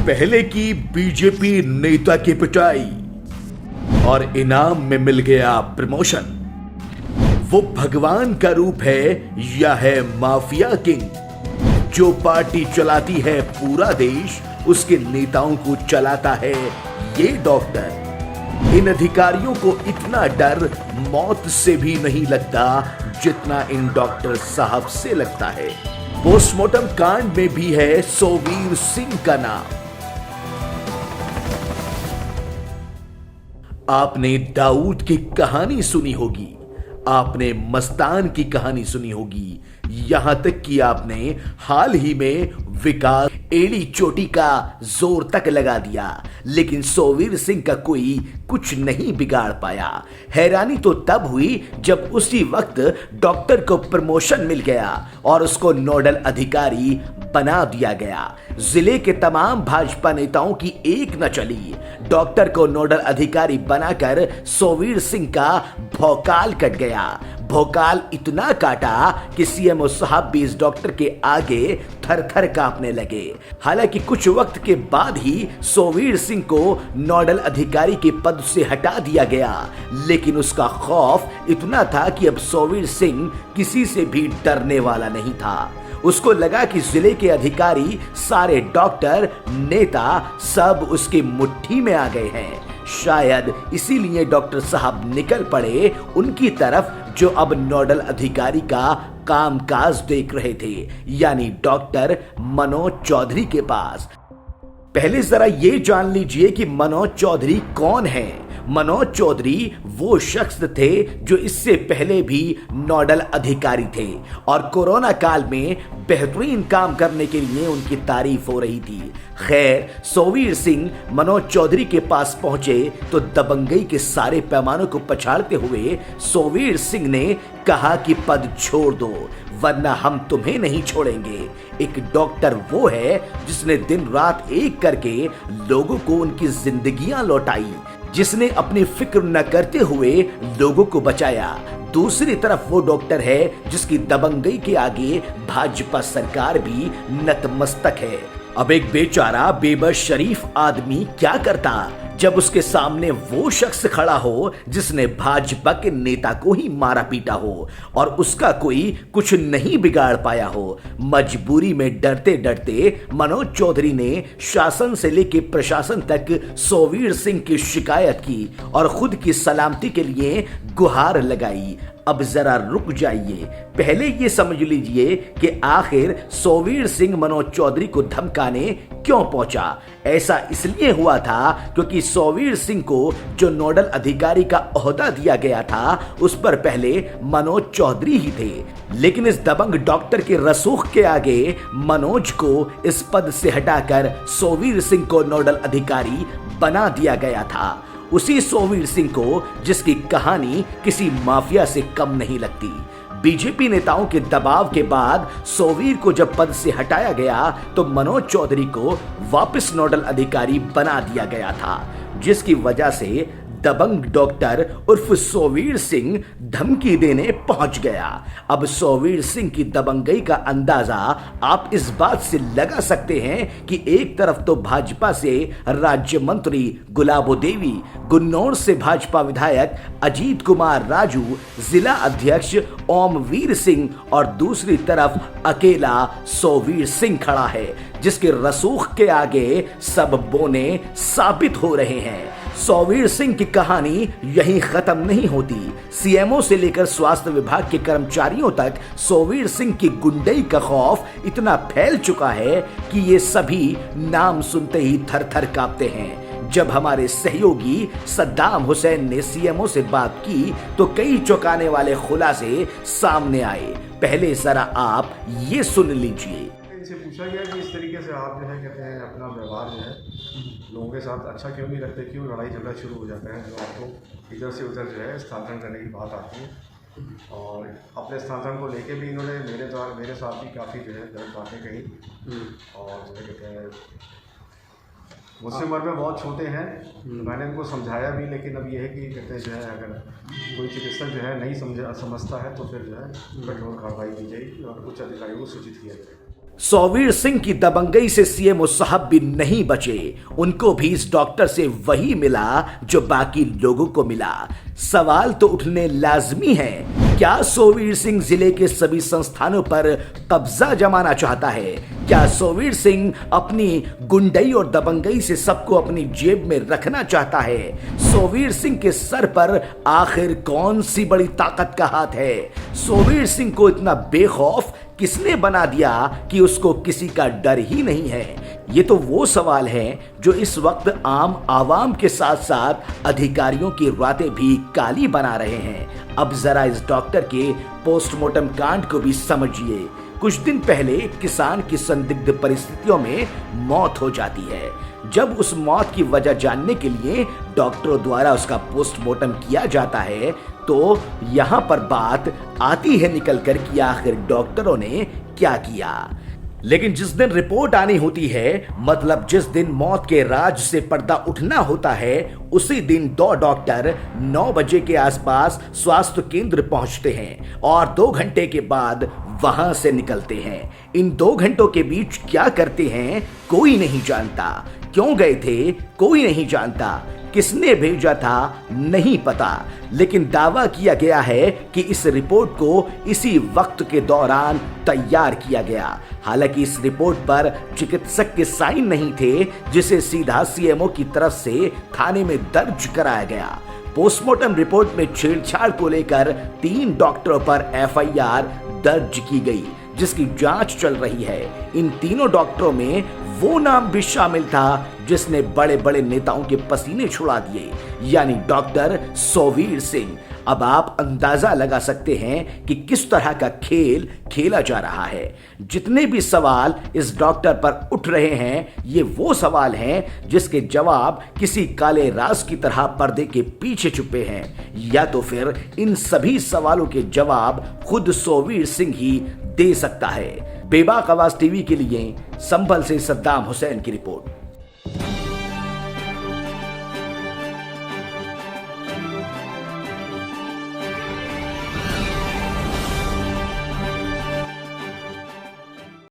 पहले की बीजेपी नेता की पिटाई और इनाम में मिल गया प्रमोशन। वो भगवान का रूप है या है माफिया किंग? जो पार्टी चलाती है पूरा देश, उसके नेताओं को चलाता है ये डॉक्टर। इन अधिकारियों को इतना डर मौत से भी नहीं लगता जितना इन डॉक्टर साहब से लगता है। पोस्टमार्टम कांड में भी है सोवीर सिंह का नाम। आपने दाऊद की कहानी सुनी होगी, आपने मस्तान की कहानी सुनी होगी, यहां तक कि आपने हाल ही में विकास एड़ी चोटी का जोर तक लगा दिया, लेकिन सोवीर सिंह का कोई कुछ नहीं बिगाड़ पाया। हैरानी तो तब हुई जब उसी वक्त डॉक्टर को प्रमोशन मिल गया और उसको नोडल अधिकारी बना दिया गया। जिले के तमाम भाजपा नेताओं की एक न चली। डॉक्टर को नोडल अधिकारी बनाकर सोवीर सिंह का भौकाल कट गया। भौकाल इतना काटा कि सीएमओ साहब भी इस डॉक्टर के आगे थर थर कांपने लगे। हालांकि कुछ वक्त के बाद ही सोवीर सिंह को नोडल अधिकारी के पद से हटा दिया गया, लेकिन उसका खौफ इतना था कि अब सोवीर सिंह किसी से भी डरने वाला नहीं था। उसको लगा कि जिले के अधिकारी, सारे डॉक्टर, नेता सब उसकी मुट्ठी में आ गए हैं। शायद इसीलिए डॉक्टर साहब निकल पड़े उनकी तरफ जो अब नोडल अधिकारी का कामकाज देख रहे थे, यानी डॉक्टर मनोज चौधरी के पास। पहले जरा ये जान लीजिए कि मनोज चौधरी कौन है। मनोज चौधरी वो शख्स थे जो इससे पहले भी नोडल अधिकारी थे और कोरोना काल में बेहतरीन काम करने के लिए उनकी तारीफ हो रही थी। खैर, सोवीर सिंह मनोज चौधरी के पास पहुंचे तो दबंगई के सारे पैमानों को पछाड़ते हुए सोवीर सिंह ने कहा कि पद छोड़ दो, वरना हम तुम्हें नहीं छोड़ेंगे। एक डॉक्टर वो है जिसने दिन रात एक करके लोगों को उनकी जिंदगियां लौटाई, जिसने अपनी फिक्र न करते हुए लोगों को बचाया। दूसरी तरफ वो डॉक्टर है जिसकी दबंगई के आगे भाजपा सरकार भी नतमस्तक है। अब एक बेचारा बेबस शरीफ आदमी क्या करता जब उसके सामने वो शख्स खड़ा हो जिसने भाजपा के नेता को ही मारा पीटा हो और उसका कोई कुछ नहीं बिगाड़ पाया हो। मजबूरी में डरते डरते मनोज चौधरी ने शासन से लेकर प्रशासन तक सोवीर सिंह की शिकायत की और खुद की सलामती के लिए गुहार लगाई। अब जरा रुक जाइए, पहले ये समझ लीजिए कि आखिर सोवीर सिंह मनोज चौधरी को धमकाने क्यों पहुंचा। ऐसा इसलिए हुआ था क्योंकि सोवीर सिंह को जो नोडल अधिकारी का ओहदा दिया गया था उस पर पहले मनोज चौधरी ही थे, लेकिन इस दबंग डॉक्टर के रसूख के आगे मनोज को इस पद से हटाकर सोवीर सिंह को नोडल अधिकारी बना दिया गया था। उसी सोवीर सिंह को जिसकी कहानी किसी माफिया से कम नहीं लगती। बीजेपी नेताओं के दबाव के बाद सोवीर को जब पद से हटाया गया तो मनोज चौधरी को वापस नोडल अधिकारी बना दिया गया था, जिसकी वजह से दबंग डॉक्टर उर्फ सोवीर सिंह धमकी देने पहुंच गया। अब सोवीर सिंह की दबंगई का अंदाजा आप इस बात से लगा सकते हैं कि एक तरफ तो भाजपा से राज्य मंत्री गुलाबो देवी, गुन्नौर से भाजपा विधायक अजीत कुमार राजू, जिला अध्यक्ष ओमवीर सिंह और दूसरी तरफ अकेला सोवीर सिंह खड़ा है, जिसके रसूख के आगे सब बोने साबित हो रहे हैं। सोवीर सिंह की कहानी यहीं खत्म नहीं होती। सीएमओ से लेकर स्वास्थ्य विभाग के कर्मचारियों तक सोवीर सिंह की गुंडई का खौफ इतना फैल चुका है कि ये सभी नाम सुनते ही थर थर कांपते हैं। जब हमारे सहयोगी सद्दाम हुसैन ने सीएमओ से बात की तो कई चौंकाने वाले खुलासे सामने आए। पहले जरा आप ये सुन लीजिए। इनसे पूछा गया कि इस तरीके से आप जो है कहते हैं अपना व्यवहार जो है लोगों के साथ अच्छा क्यों नहीं रखते, क्यों लड़ाई झगड़ा शुरू हो जाता है, जो आपको इधर से उधर जो है स्थानांतरण करने की बात आती है। और अपने स्थानांतरण को लेके भी इन्होंने मेरे साथ भी काफ़ी जो है गलत बातें कही और जो है कहते हैं मुझसे उम्र में बहुत छोटे हैं। मैंने उनको समझाया भी, लेकिन अब ये है कि कहते हैं जो है अगर कोई चिकित्सक जो है नहीं समझता है तो फिर जो है कठोर कार्रवाई की जाएगी और उच्च अधिकारियों को सूचित किया जाएगा। सोवीर सिंह की दबंगई से सीएमओ साहब भी नहीं बचे। उनको भी इस डॉक्टर से वही मिला जो बाकी लोगों को मिला। सवाल तो उठने लाजमी है, क्या सोवीर सिंह जिले के सभी संस्थानों पर कब्जा जमाना चाहता है? क्या सोवीर सिंह अपनी गुंडई और दबंगई से सबको अपनी जेब में रखना चाहता है? सोवीर सिंह के सर पर आखिर कौन सी बड़ी ताकत का हाथ है? सोवीर सिंह को इतना बेखौफ किसने बना दिया कि उसको किसी का डर ही नहीं है? ये तो वो सवाल हैं जो इस वक्त आम आवाम के साथ साथ अधिकारियों की रातें भी काली बना रहे हैं। अब जरा इस डॉक्टर के पोस्टमार्टम कांड को भी समझिए। कुछ दिन पहले एक किसान की संदिग्ध परिस्थितियों में मौत हो जाती है। जब उस मौत की वजह जानने के लिए डॉक्टरों द्वारा उसका पोस्टमार्टम किया जाता है तो यहाँ पर बात आती है निकलकर कि आखिर डॉक्टरों ने क्या किया। लेकिन जिस दिन रिपोर्ट आनी होती है, मतलब जिस दिन मौत के राज से पर्दा उठना होता है, उसी दिन 2 डॉक्टर 9 बजे के आसपास स्वास्थ्य केंद्र पहुंचते हैं और 2 घंटे के बाद वहां से निकलते हैं। इन 2 घंटों के बीच क्या करते हैं कोई नहीं जानता। क्यों गए थे कोई नहीं जानता। किसने भेजा था नहीं पता। लेकिन दावा किया गया है कि इस रिपोर्ट को इसी वक्त के दौरान तैयार किया गया। हालांकि इस रिपोर्ट पर चिकित्सक के साइन नहीं थे, जिसे सीधा सीएमओ की तरफ से थाने में दर्ज कराया गया। पोस्टमार्टम रिपोर्ट में छेड़छाड़ को लेकर 3 डॉक्टरों पर एफआईआर दर्ज की गई, जिसकी जांच चल रही है। इन तीनों डॉक्टरों में वो नाम भी शामिल था जिसने बड़े बड़े नेताओं के पसीने छुड़ा दिए, यानी डॉक्टर सोवीर सिंह। अब आप अंदाजा लगा सकते हैं कि किस तरह का खेल खेला जा रहा है। जितने भी सवाल इस डॉक्टर पर उठ रहे हैं, ये वो सवाल हैं जिसके जवाब किसी काले राज की तरह पर्दे के पीछे छुपे हैं, या तो फिर इन सभी सवालों के जवाब खुद सोवीर सिंह ही दे सकता है। बेबाक आवाज टीवी के लिए संभल से सद्दाम हुसैन की रिपोर्ट।